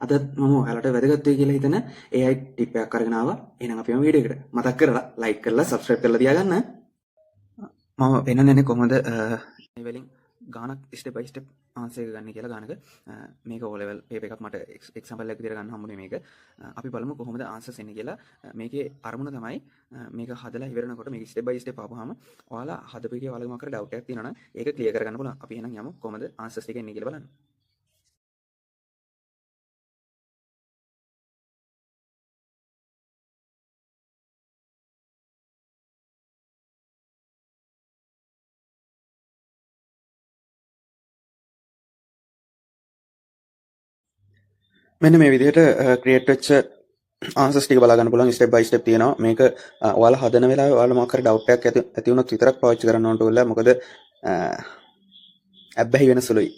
අද මම ඔයාලට වැදගත් වෙයි කියලා හිතන AI ටිප් එකක් අරගෙන ආවා. එහෙනම් අපි යමු වීඩියෝ එකට. මතක් කරලා ලයික් කරලා subscribe කරලා තියාගන්න. මම වෙනන්නේ කොහොමද මේ වලින් ගානක් step by step ආන්සර් එක ගන්න කියලා ගානක මේක O level paper එකක් මට එක්සැම්පල් එකක් විදිහට ගන්න හම්බුනේ මේක. අපි බලමු කොහොමද ආන්සර්ස් එන්නේ කියලා. මේකේ අරමුණ තමයි මේක හදලා ඉවරනකොට මේක step by step ආපුවාම ඔයාලා හදපු එකේ ඔයාලගේ මොකක්ද ඩවුට් එකක් තියෙනවා නම් ඒක ක්ලියර් කරගන්න පුළුවන්. අපි එහෙනම් යමු කොහොමද ආන්සර්ස් ටික එන්නේ කියලා බලන්න. මෙන්න මේ විදිහට ක්‍රියේට් වෙච්ච ආන්සර්ස් ටික බලා ගන්න පුළුවන් ස්ටෙප් බයි ස්ටෙප් තියෙනවා. මේක ඔයාලා හදන වෙලාවේ ඔයාලා මොකක් හරි ඩවුට් එකක් ඇති වුණොත් විතරක් පාවිච්චි කරන්න ඕන ටූල් එක. මොකද අබ්බැහි වෙන සුළුයි.